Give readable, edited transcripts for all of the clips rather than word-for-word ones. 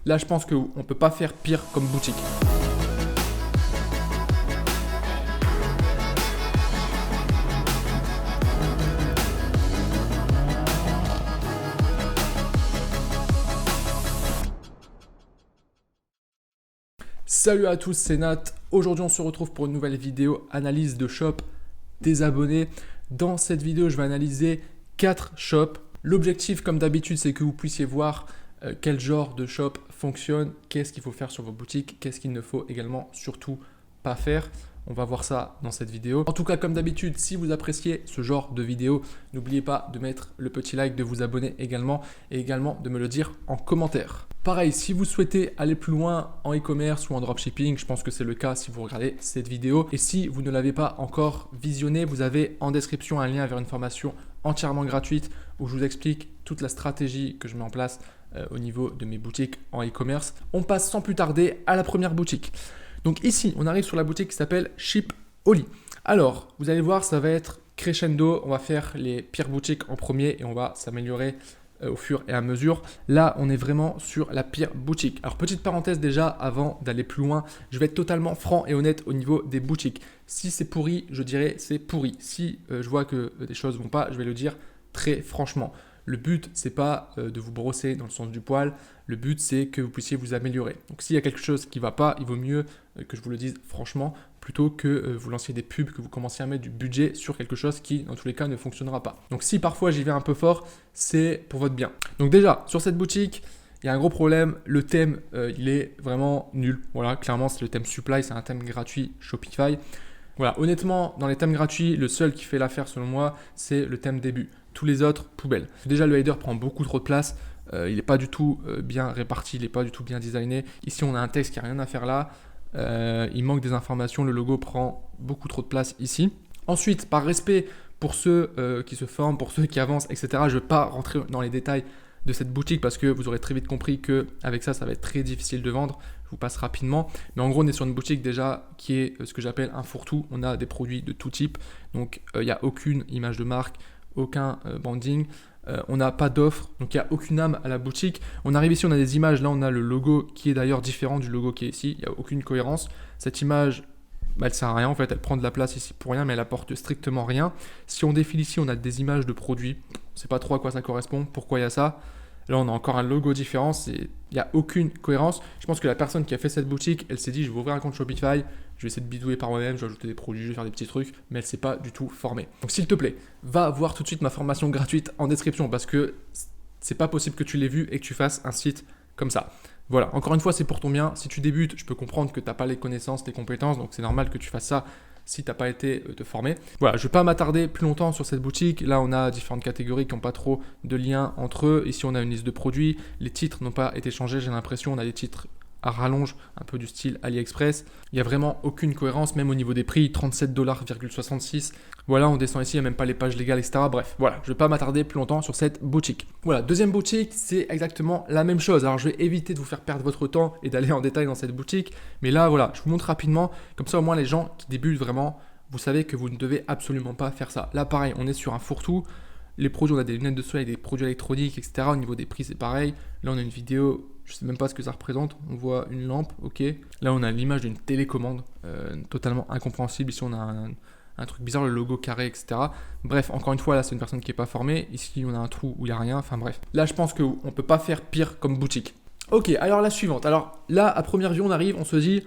Là, je pense qu'on ne peut pas faire pire comme boutique. Salut à tous, c'est Nat. Aujourd'hui, on se retrouve pour une nouvelle vidéo analyse de shop des abonnés. Dans cette vidéo, je vais analyser 4 shops. L'objectif, comme d'habitude, c'est que vous puissiez voir quel genre de shop fonctionne, qu'est-ce qu'il faut faire sur vos boutiques, qu'est-ce qu'il ne faut également surtout pas faire. On va voir ça dans cette vidéo. En tout cas, comme d'habitude, si vous appréciez ce genre de vidéo, n'oubliez pas de mettre le petit like, de vous abonner également et également de me le dire en commentaire. Pareil, si vous souhaitez aller plus loin en e-commerce ou en dropshipping, je pense que c'est le cas si vous regardez cette vidéo. Et si vous ne l'avez pas encore visionnée, vous avez en description un lien vers une formation entièrement gratuite où je vous explique toute la stratégie que je mets en place au niveau de mes boutiques en e-commerce. On passe sans plus tarder à la première boutique. Donc ici, on arrive sur la boutique qui s'appelle Shipoli. Alors, vous allez voir, ça va être crescendo. On va faire les pires boutiques en premier et on va s'améliorer au fur et à mesure. Là, on est vraiment sur la pire boutique. Alors, petite parenthèse déjà, avant d'aller plus loin, je vais être totalement franc et honnête au niveau des boutiques. Si c'est pourri, je dirais c'est pourri. Si je vois que des choses ne vont pas, je vais le dire très franchement. Le but, c'est pas de vous brosser dans le sens du poil. Le but, c'est que vous puissiez vous améliorer. Donc, s'il y a quelque chose qui ne va pas, il vaut mieux que je vous le dise franchement, plutôt que vous lanciez des pubs, que vous commenciez à mettre du budget sur quelque chose qui, dans tous les cas, ne fonctionnera pas. Donc, si parfois j'y vais un peu fort, c'est pour votre bien. Donc déjà, sur cette boutique, il y a un gros problème. Le thème, il est vraiment nul. Voilà, clairement, c'est le thème Supply, c'est un thème gratuit Shopify. Voilà, honnêtement, dans les thèmes gratuits, le seul qui fait l'affaire selon moi, c'est le thème début. Tous les autres, poubelle. Déjà, le header prend beaucoup trop de place. Il n'est pas du tout bien réparti, il n'est pas du tout bien designé. Ici, on a un texte qui n'a rien à faire là. Il manque des informations, le logo prend beaucoup trop de place ici. Ensuite, par respect pour ceux qui se forment, pour ceux qui avancent, etc., je ne vais pas rentrer dans les détails de cette boutique parce que vous aurez très vite compris qu'avec ça, ça va être très difficile de vendre. Je vous passe rapidement. Mais en gros, on est sur une boutique déjà qui est ce que j'appelle un fourre-tout. On a des produits de tout type. Donc, il n'y a aucune image de marque, aucun branding. On n'a pas d'offre, donc il n'y a aucune âme à la boutique. On arrive ici, on a des images. Là, on a le logo qui est d'ailleurs différent du logo qui est ici. Il n'y a aucune cohérence. Cette image, elle ne sert à rien en fait. Elle prend de la place ici pour rien, mais elle apporte strictement rien. Si on défile ici, on a des images de produits. On ne sait pas trop à quoi ça correspond, pourquoi il y a ça. Là, on a encore un logo différent. Il n'y a aucune cohérence. Je pense que la personne qui a fait cette boutique, elle s'est dit, je vais ouvrir un compte Shopify. Je vais essayer de bidouiller par moi-même, je vais ajouter des produits, je vais faire des petits trucs, mais elle ne s'est pas du tout formée. Donc s'il te plaît, va voir tout de suite ma formation gratuite en description parce que c'est pas possible que tu l'aies vu et que tu fasses un site comme ça. Voilà, encore une fois, c'est pour ton bien. Si tu débutes, je peux comprendre que tu n'as pas les connaissances, les compétences, donc c'est normal que tu fasses ça si tu n'as pas été te former. Voilà, je ne vais pas m'attarder plus longtemps sur cette boutique. Là, on a différentes catégories qui n'ont pas trop de lien entre eux. Ici, on a une liste de produits. Les titres n'ont pas été changés, j'ai l'impression. On a des titres à rallonge, un peu du style AliExpress. Il n'y a vraiment aucune cohérence, même au niveau des prix, 37,66 $. Voilà, on descend ici, il n'y a même pas les pages légales, etc. Bref, voilà, je ne vais pas m'attarder plus longtemps sur cette boutique. Voilà, deuxième boutique, c'est exactement la même chose. Alors, je vais éviter de vous faire perdre votre temps et d'aller en détail dans cette boutique. Mais là, voilà, je vous montre rapidement. Comme ça, au moins, les gens qui débutent vraiment, vous savez que vous ne devez absolument pas faire ça. Là, pareil, on est sur un fourre-tout. Les produits, on a des lunettes de soleil, des produits électroniques, etc. Au niveau des prix, c'est pareil. Là, on a une vidéo, je ne sais même pas ce que ça représente. On voit une lampe, ok. Là, on a l'image d'une télécommande, totalement incompréhensible. Ici, on a un truc bizarre, le logo carré, etc. Bref, encore une fois, là, c'est une personne qui n'est pas formée. Ici, on a un trou où il n'y a rien. Enfin, bref. Là, je pense qu'on ne peut pas faire pire comme boutique. Ok, alors la suivante. Alors là, à première vue, on arrive, on se dit...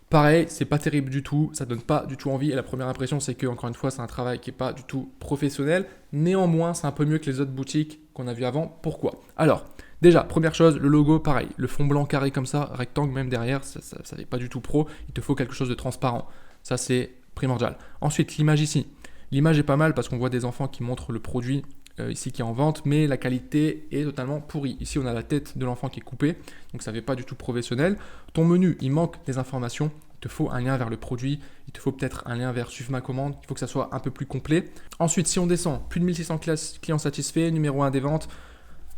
Pareil, c'est pas terrible du tout, ça donne pas du tout envie et la première impression c'est que, encore une fois, c'est un travail qui est pas du tout professionnel. Néanmoins, c'est un peu mieux que les autres boutiques qu'on a vues avant. Pourquoi? Alors, déjà, première chose, le logo, pareil, le fond blanc carré comme ça, rectangle même derrière, ça n'est pas du tout pro, il te faut quelque chose de transparent. Ça, c'est primordial. Ensuite, l'image ici. L'image est pas mal parce qu'on voit des enfants qui montrent le produit ici qui est en vente, mais la qualité est totalement pourrie. Ici, on a la tête de l'enfant qui est coupée, donc ça ne fait pas du tout professionnel. Ton menu, il manque des informations. Il te faut un lien vers le produit, il te faut peut-être un lien vers suivre ma commande, il faut que ça soit un peu plus complet. Ensuite, si on descend, plus de 1600 clients satisfaits, numéro 1 des ventes,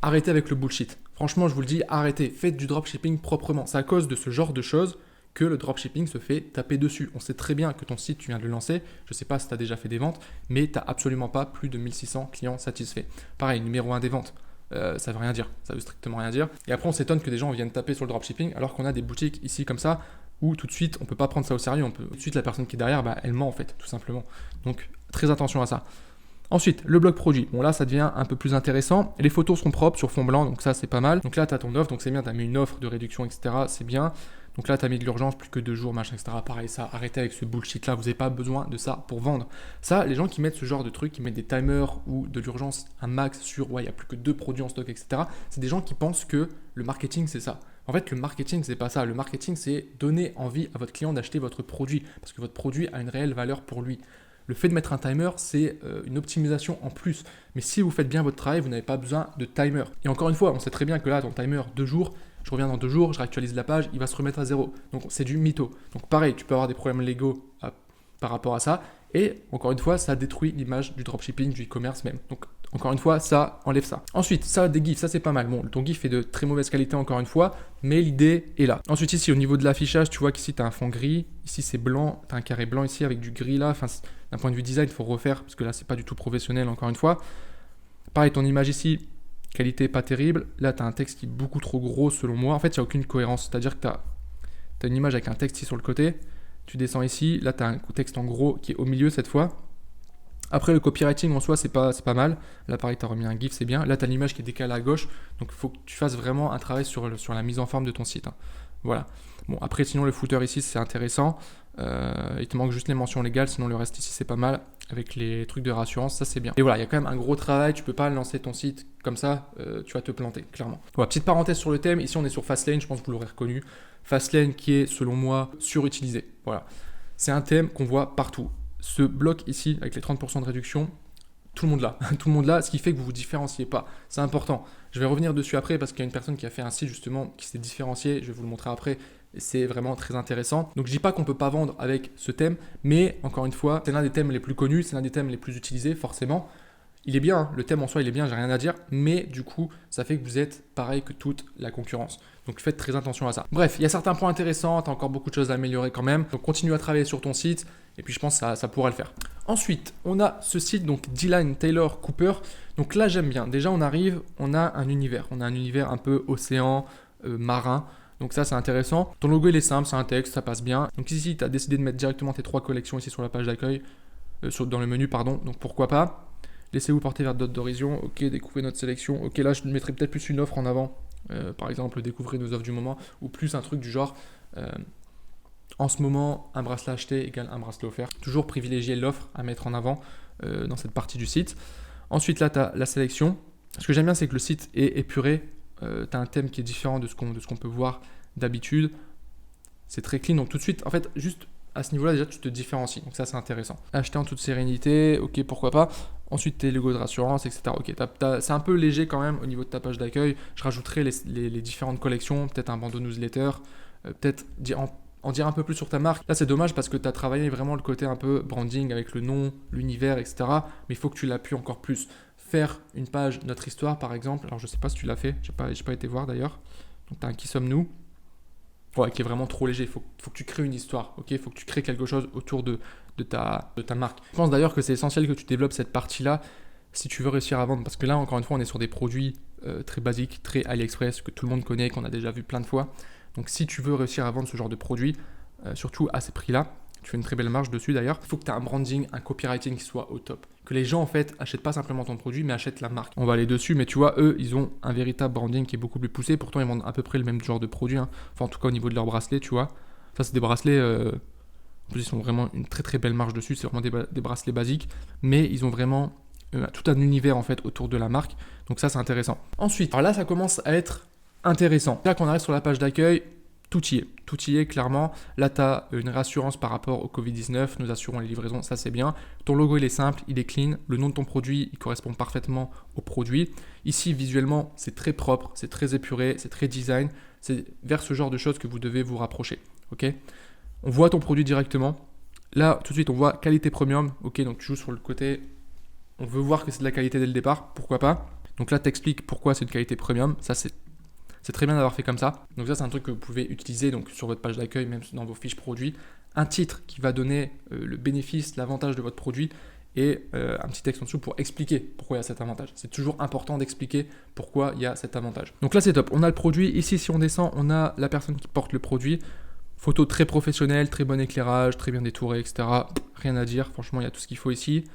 arrêtez avec le bullshit. Franchement, je vous le dis, arrêtez, faites du dropshipping proprement. C'est à cause de ce genre de choses que le dropshipping se fait taper dessus. On sait très bien que ton site, tu viens de le lancer. Je ne sais pas si tu as déjà fait des ventes, mais tu n'as absolument pas plus de 1600 clients satisfaits. Pareil, numéro 1 des ventes. ça veut rien dire, ça veut strictement rien dire. Et après on s'étonne que des gens viennent taper sur le dropshipping alors qu'on a des boutiques ici comme ça où tout de suite on peut pas prendre ça au sérieux, tout de suite la personne qui est derrière, elle ment en fait, tout simplement. Donc très attention à ça. Ensuite, le blog produit. Bon là, ça devient un peu plus intéressant. Les photos sont propres sur fond blanc, donc ça, c'est pas mal. Donc là, tu as ton offre, donc c'est bien, tu as mis une offre de réduction, etc. C'est bien. Donc là, tu as mis de l'urgence, plus que 2 jours, machin, etc. Pareil, ça, arrêtez avec ce bullshit-là. Vous n'avez pas besoin de ça pour vendre. Ça, les gens qui mettent ce genre de trucs, qui mettent des timers ou de l'urgence, un max sur, il n'y a plus que 2 produits en stock, etc. C'est des gens qui pensent que le marketing, c'est ça. En fait, le marketing, c'est pas ça. Le marketing, c'est donner envie à votre client d'acheter votre produit parce que votre produit a une réelle valeur pour lui. Le fait de mettre un timer, c'est une optimisation en plus. Mais si vous faites bien votre travail, vous n'avez pas besoin de timer. Et encore une fois, on sait très bien que là, ton timer, 2 jours, je reviens dans 2 jours, je réactualise la page, il va se remettre à 0. Donc c'est du mytho. Donc pareil, tu peux avoir des problèmes légaux par rapport à ça. Et encore une fois, ça détruit l'image du dropshipping, du e-commerce même. Donc encore une fois, ça enlève ça. Ensuite, ça, des GIFs, ça c'est pas mal. Bon, ton GIF est de très mauvaise qualité encore une fois, mais l'idée est là. Ensuite ici, au niveau de l'affichage, tu vois qu'ici tu as un fond gris, ici c'est blanc, tu as un carré blanc ici avec du gris là. Enfin, d'un point de vue design, il faut refaire parce que là c'est pas du tout professionnel encore une fois. Pareil, ton image ici, qualité pas terrible. Là, tu as un texte qui est beaucoup trop gros selon moi. En fait, il n'y a aucune cohérence. C'est-à-dire que tu as une image avec un texte ici sur le côté. Tu descends ici. Là, tu as un texte en gros qui est au milieu cette fois. Après, le copywriting en soi, c'est pas mal. Là, pareil, tu as remis un GIF, c'est bien. Là, tu as l'image qui est décalée à gauche. Donc, il faut que tu fasses vraiment un travail sur la mise en forme de ton site. Voilà. Bon, après, sinon, le footer ici, c'est intéressant. Il te manque juste les mentions légales. Sinon, le reste ici, c'est pas mal. Avec les trucs de rassurance, ça, c'est bien. Et voilà, il y a quand même un gros travail. Tu peux pas lancer ton site comme ça. Tu vas te planter, clairement. Voilà, petite parenthèse sur le thème. Ici, on est sur Fastlane. Je pense que vous l'aurez reconnu. Fastlane qui est, selon moi, surutilisé. Voilà. C'est un thème qu'on voit partout. Ce bloc ici, avec les 30% de réduction, tout le monde l'a. Tout le monde l'a, ce qui fait que vous ne vous différenciez pas. C'est important. Je vais revenir dessus après parce qu'il y a une personne qui a fait un site justement qui s'est différencié. Je vais vous le montrer après. Et c'est vraiment très intéressant. Donc je dis pas qu'on ne peut pas vendre avec ce thème, mais encore une fois, c'est l'un des thèmes les plus connus, c'est l'un des thèmes les plus utilisés, forcément. Il est bien, hein. Le thème en soi il est bien, j'ai rien à dire, mais du coup ça fait que vous êtes pareil que toute la concurrence. Donc faites très attention à ça. Bref, il y a certains points intéressants, tu as encore beaucoup de choses à améliorer quand même. Donc continue à travailler sur ton site et puis je pense que ça pourra le faire. Ensuite, on a ce site, donc D-Line Taylor Cooper. Donc là j'aime bien. Déjà on arrive, on a un univers. On a un univers un peu océan, marin. Donc ça c'est intéressant. Ton logo il est simple, c'est un texte, ça passe bien. Donc ici tu as décidé de mettre directement tes 3 collections ici sur la page d'accueil, dans le menu pardon. Donc pourquoi pas. Laissez-vous porter vers d'autres d'horizon. Ok, découvrez notre sélection. Ok, là je mettrais peut-être plus une offre en avant. Par exemple, découvrez nos offres du moment. Ou plus un truc du genre, en ce moment, un bracelet acheté égale un bracelet offert. Toujours privilégier l'offre à mettre en avant dans cette partie du site. Ensuite, là, tu as la sélection. Ce que j'aime bien, c'est que le site est épuré. Tu as un thème qui est différent de ce qu'on peut voir d'habitude. C'est très clean. Donc tout de suite, en fait, juste à ce niveau-là, déjà, tu te différencies. Donc ça, c'est intéressant. Acheter en toute sérénité, ok, pourquoi pas. Ensuite, tes logos de rassurance, etc. Ok, c'est un peu léger quand même au niveau de ta page d'accueil. Je rajouterai les différentes collections, peut-être un bandeau newsletter, peut-être en dire un peu plus sur ta marque. Là, c'est dommage parce que tu as travaillé vraiment le côté un peu branding avec le nom, l'univers, etc. Mais il faut que tu l'appuies encore plus. Faire une page Notre Histoire, par exemple. Alors, je ne sais pas si tu l'as fait. Je n'ai pas été voir d'ailleurs. Donc, tu as un Qui sommes-nous ? Ouais, qui est vraiment trop léger. Il faut que tu crées une histoire, ok ? Il faut que tu crées quelque chose autour de ta marque. Je pense d'ailleurs que c'est essentiel que tu développes cette partie-là si tu veux réussir à vendre. Parce que là, encore une fois, on est sur des produits très basiques, très AliExpress, que tout le monde connaît, qu'on a déjà vu plein de fois. Donc si tu veux réussir à vendre ce genre de produit, surtout à ces prix-là, tu fais une très belle marge dessus d'ailleurs, il faut que tu aies un branding, un copywriting qui soit au top. Que les gens en fait achètent pas simplement ton produit, mais achètent la marque. On va aller dessus, mais tu vois, eux, ils ont un véritable branding qui est beaucoup plus poussé. Pourtant, ils vendent à peu près le même genre de produit. Hein. Enfin, en tout cas, au niveau de leurs bracelets, tu vois. Ça, c'est des bracelets. En plus, ils ont vraiment une très très belle marge dessus. C'est vraiment des bracelets basiques, mais ils ont vraiment tout un univers en fait autour de la marque. Donc ça, c'est intéressant. Ensuite, alors là, ça commence à être intéressant. Là, quand on arrive sur la page d'accueil, tout y est clairement. Là, tu as une réassurance par rapport au Covid-19. Nous assurons les livraisons, ça c'est bien. Ton logo, il est simple, il est clean. Le nom de ton produit, il correspond parfaitement au produit. Ici, visuellement, c'est très propre, c'est très épuré, c'est très design. C'est vers ce genre de choses que vous devez vous rapprocher. Ok ? On voit ton produit directement. Là, tout de suite, on voit qualité premium. Ok, donc tu joues sur le côté. On veut voir que c'est de la qualité dès le départ. Pourquoi pas ? Donc là, tu expliques pourquoi c'est de qualité premium. Ça, c'est très bien d'avoir fait comme ça. Donc ça, c'est un truc que vous pouvez utiliser donc, sur votre page d'accueil, même dans vos fiches produits. Un titre qui va donner le bénéfice, l'avantage de votre produit et un petit texte en dessous pour expliquer pourquoi il y a cet avantage. C'est toujours important d'expliquer pourquoi il y a cet avantage. Donc là, c'est top. On a le produit. Ici, si on descend, on a la personne qui porte le produit. Photo très professionnelle, très bon éclairage, très bien détouré, etc. Rien à dire. Franchement, il y a tout ce qu'il faut ici.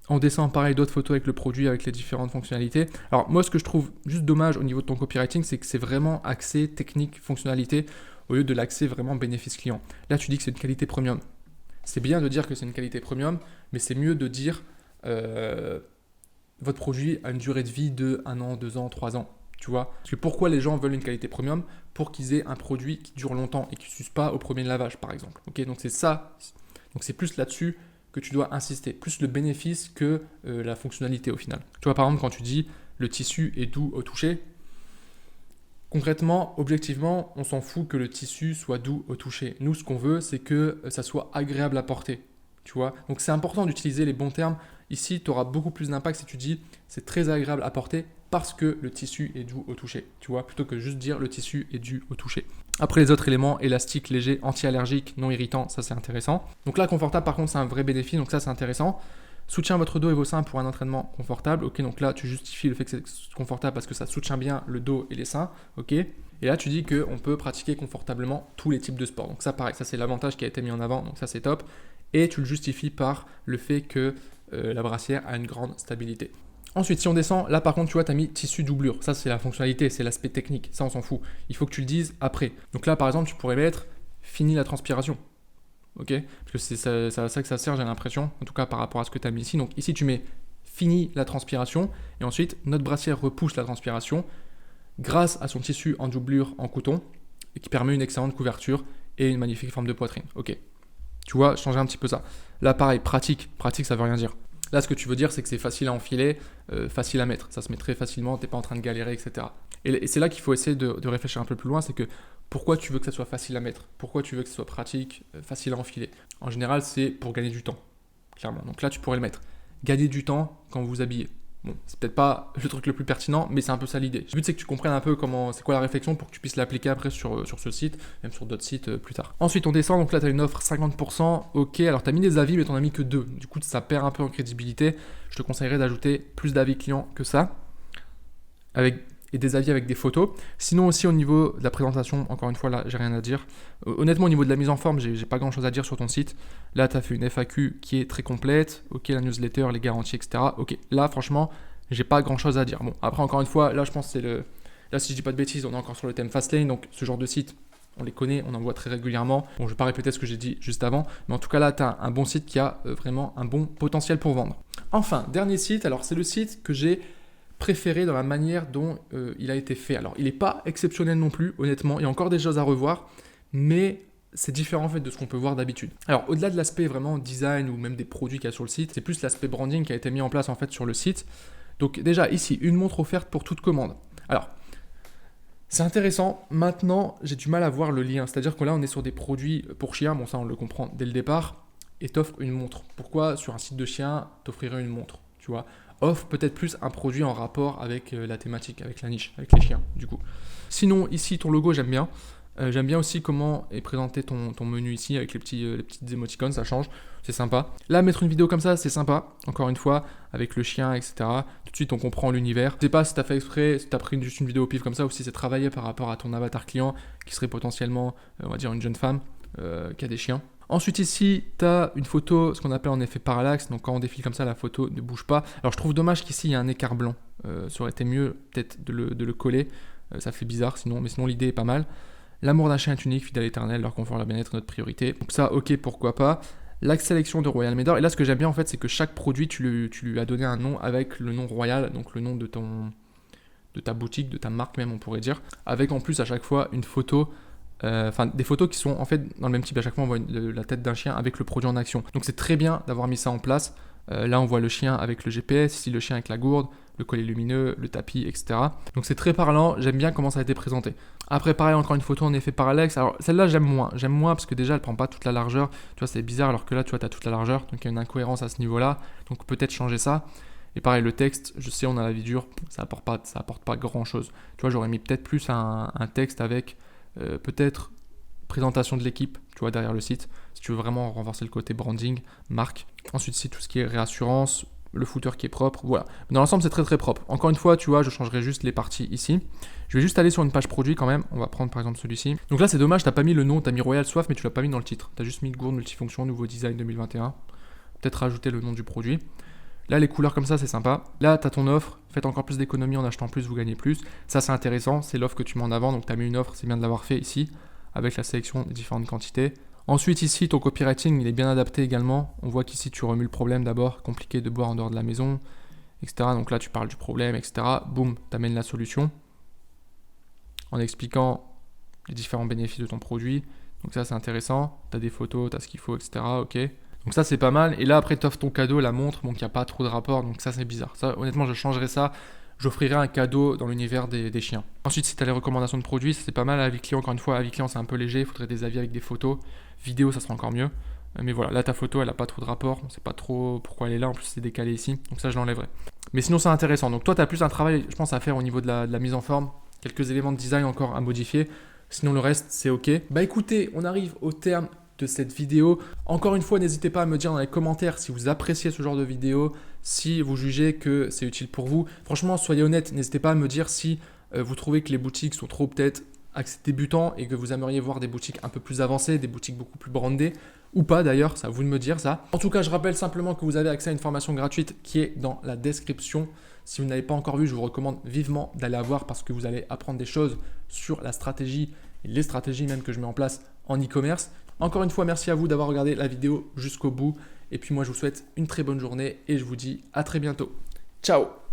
On descend, pareil, d'autres photos avec le produit, avec les différentes fonctionnalités. Alors moi, ce que je trouve juste dommage au niveau de ton copywriting, c'est que c'est vraiment axé technique, fonctionnalité, au lieu de l'axé vraiment bénéfice client. Là, tu dis que c'est une qualité premium. C'est bien de dire que c'est une qualité premium, mais c'est mieux de dire votre produit a une durée de vie de 1 an, 2 ans, 3 ans. Tu vois? Parce que pourquoi les gens veulent une qualité premium? Pour qu'ils aient un produit qui dure longtemps et qui ne s'use pas au premier lavage, par exemple. Ok, donc c'est ça. Donc c'est plus là-dessus que tu dois insister, plus le bénéfice que la fonctionnalité au final. Tu vois, par exemple, quand tu dis le tissu est doux au toucher, concrètement, objectivement, on s'en fout que le tissu soit doux au toucher. Nous, ce qu'on veut, c'est que ça soit agréable à porter. Tu vois, donc c'est important d'utiliser les bons termes. Ici, tu auras beaucoup plus d'impact si tu dis c'est très agréable à porter parce que le tissu est doux au toucher. Tu vois, plutôt que juste dire le tissu est doux au toucher. Après, les autres éléments, élastique, léger, anti-allergique, non irritant, ça c'est intéressant. Donc là, confortable, par contre, c'est un vrai bénéfice, donc ça c'est intéressant. Soutient votre dos et vos seins pour un entraînement confortable. Ok, donc là, tu justifies le fait que c'est confortable parce que ça soutient bien le dos et les seins. Ok. Et là, tu dis qu'on peut pratiquer confortablement tous les types de sports. Donc ça, pareil, ça c'est l'avantage qui a été mis en avant, donc ça c'est top. Et tu le justifies par le fait que la brassière a une grande stabilité. Ensuite, si on descend, là par contre, tu vois, tu as mis tissu doublure. Ça, c'est la fonctionnalité, c'est l'aspect technique. Ça, on s'en fout. Il faut que tu le dises après. Donc là, par exemple, tu pourrais mettre fini la transpiration. Ok? Parce que c'est ça que ça sert, j'ai l'impression, en tout cas par rapport à ce que tu as mis ici. Donc ici, tu mets fini la transpiration. Et ensuite, notre brassière repousse la transpiration grâce à son tissu en doublure en coton et qui permet une excellente couverture et une magnifique forme de poitrine. Ok. Tu vois, changer un petit peu ça. Là, pareil, pratique. Pratique, ça veut rien dire. Là, ce que tu veux dire, c'est que c'est facile à enfiler, facile à mettre. Ça se met très facilement, tu n'es pas en train de galérer, etc. Et c'est là qu'il faut essayer de réfléchir un peu plus loin, c'est que pourquoi tu veux que ça soit facile à mettre? Pourquoi tu veux que ce soit pratique, facile à enfiler? En général, c'est pour gagner du temps, clairement. Donc là, tu pourrais le mettre. Gagner du temps quand vous vous habillez. Bon, c'est peut-être pas le truc le plus pertinent, mais c'est un peu ça l'idée. Le but, c'est que tu comprennes un peu c'est quoi la réflexion pour que tu puisses l'appliquer après sur ce site, même sur d'autres sites plus tard. Ensuite, on descend, donc là, tu as une offre 50%. Ok, alors tu as mis des avis, mais tu n'en as mis que 2. Du coup, ça perd un peu en crédibilité. Je te conseillerais d'ajouter plus d'avis clients que ça, et des avis avec des photos. Sinon aussi au niveau de la présentation, encore une fois là j'ai rien à dire. Honnêtement au niveau de la mise en forme, j'ai pas grand chose à dire sur ton site. Là tu as fait une FAQ qui est très complète, ok, la newsletter, les garanties, etc. Ok, là franchement j'ai pas grand chose à dire. Bon après encore une fois, là je pense que là si je dis pas de bêtises, on est encore sur le thème Fastlane, donc ce genre de site on les connaît, on en voit très régulièrement. Bon, je vais pas répéter ce que j'ai dit juste avant, mais en tout cas là, tu as un bon site qui a vraiment un bon potentiel pour vendre. Enfin, dernier site, alors c'est le site que j'ai préféré dans la manière dont il a été fait. Alors, il n'est pas exceptionnel non plus, honnêtement, il y a encore des choses à revoir, mais c'est différent en fait de ce qu'on peut voir d'habitude. Alors, au-delà de l'aspect vraiment design ou même des produits qu'il y a sur le site, c'est plus l'aspect branding qui a été mis en place en fait sur le site. Donc déjà, ici, une montre offerte pour toute commande. Alors, c'est intéressant. Maintenant, j'ai du mal à voir le lien. C'est-à-dire que là, on est sur des produits pour chiens. Bon, ça, on le comprend dès le départ. Et t'offres une montre. Pourquoi sur un site de chien, t'offrirais une montre? Tu vois, offre peut-être plus un produit en rapport avec la thématique, avec la niche, avec les chiens, du coup. Sinon, ici, ton logo, j'aime bien. J'aime bien aussi comment est présenté ton menu ici avec les petites émoticônes, ça change, c'est sympa. Là, mettre une vidéo comme ça, c'est sympa, encore une fois, avec le chien, etc. Tout de suite, on comprend l'univers. Je sais pas si tu as fait exprès, si tu as pris juste une vidéo au pif comme ça, ou si c'est travaillé par rapport à ton avatar client, qui serait potentiellement, on va dire, une jeune femme qui a des chiens. Ensuite ici, tu as une photo, ce qu'on appelle en effet parallaxe, donc quand on défile comme ça, la photo ne bouge pas. Alors je trouve dommage qu'ici, il y a un écart blanc. Ça aurait été mieux peut-être de le coller, ça fait bizarre sinon, mais sinon l'idée est pas mal. L'amour d'un chien est unique, fidèle éternel, leur confort, leur bien-être, notre priorité. Donc ça, ok, pourquoi pas. La sélection de Royal Medor. Et là, ce que j'aime bien, en fait, c'est que chaque produit, tu lui as donné un nom avec le nom Royal, donc le nom de ta boutique, de ta marque même, on pourrait dire. Avec en plus, à chaque fois, une photo, des photos qui sont en fait dans le même type. À chaque fois, on voit la tête d'un chien avec le produit en action. Donc c'est très bien d'avoir mis ça en place. Là, on voit le chien avec le GPS, ici le chien avec la gourde, le collier lumineux, le tapis, etc. Donc c'est très parlant, j'aime bien comment ça a été présenté. Après, pareil, encore une photo en effet parallaxe. Alors celle-là, j'aime moins parce que déjà, elle prend pas toute la largeur. Tu vois, c'est bizarre, alors que là, tu vois, tu as toute la largeur. Donc il y a une incohérence à ce niveau-là. Donc peut-être changer ça. Et pareil, le texte, je sais, on a la vie dure, ça apporte pas grand-chose. Tu vois, j'aurais mis peut-être plus un texte avec peut-être présentation de l'équipe, tu vois, derrière le site, si tu veux vraiment renforcer le côté branding, marque. Ensuite, ici, tout ce qui est réassurance, le footer qui est propre, voilà. Dans l'ensemble, c'est très très propre. Encore une fois, tu vois, je changerai juste les parties ici. Je vais juste aller sur une page produit quand même. On va prendre par exemple celui-ci. Donc là, c'est dommage, tu n'as pas mis le nom, tu as mis Royal Soif, mais tu l'as pas mis dans le titre. Tu as juste mis gourde multifonction, nouveau design 2021. Peut-être rajouter le nom du produit. Là, les couleurs comme ça, c'est sympa. Là, tu as ton offre. Faites encore plus d'économies en achetant plus, vous gagnez plus. Ça, c'est intéressant. C'est l'offre que tu mets en avant. Donc, tu as mis une offre. C'est bien de l'avoir fait ici, avec la sélection des différentes quantités. Ensuite, ici, ton copywriting, il est bien adapté également. On voit qu'ici, tu remues le problème d'abord. Compliqué de boire en dehors de la maison, etc. Donc là, tu parles du problème, etc. Boum, tu amènes la solution en expliquant les différents bénéfices de ton produit. Donc ça, c'est intéressant. Tu as des photos, tu as ce qu'il faut, etc. Ok. Donc ça, c'est pas mal. Et là, après, tu offres ton cadeau, la montre. Donc, il n'y a pas trop de rapport. Donc ça, c'est bizarre. Ça, honnêtement, je changerais ça. J'offrirais un cadeau dans l'univers des chiens. Ensuite, si tu as les recommandations de produits, ça, c'est pas mal. Avis client, encore une fois, avis client, c'est un peu léger. Il faudrait des avis avec des photos. Vidéo, ça sera encore mieux. Mais voilà, là, ta photo, elle n'a pas trop de rapport. On ne sait pas trop pourquoi elle est là. En plus, c'est décalé ici. Donc ça, je l'enlèverai. Mais sinon, c'est intéressant. Donc toi, tu as plus un travail, je pense, à faire au niveau de la mise en forme. Quelques éléments de design encore à modifier. Sinon, le reste, c'est OK. Bah écoutez, on arrive au terme de cette vidéo. Encore une fois, n'hésitez pas à me dire dans les commentaires si vous appréciez ce genre de vidéo, si vous jugez que c'est utile pour vous. Franchement, soyez honnête, n'hésitez pas à me dire si vous trouvez que les boutiques sont trop peut-être accès débutant et que vous aimeriez voir des boutiques un peu plus avancées, des boutiques beaucoup plus brandées ou pas d'ailleurs, c'est à vous de me dire ça. En tout cas, je rappelle simplement que vous avez accès à une formation gratuite qui est dans la description. Si vous n'avez pas encore vu, je vous recommande vivement d'aller la voir parce que vous allez apprendre des choses sur la stratégie et les stratégies même que je mets en place en e-commerce. Encore une fois, merci à vous d'avoir regardé la vidéo jusqu'au bout. Et puis moi, je vous souhaite une très bonne journée et je vous dis à très bientôt. Ciao!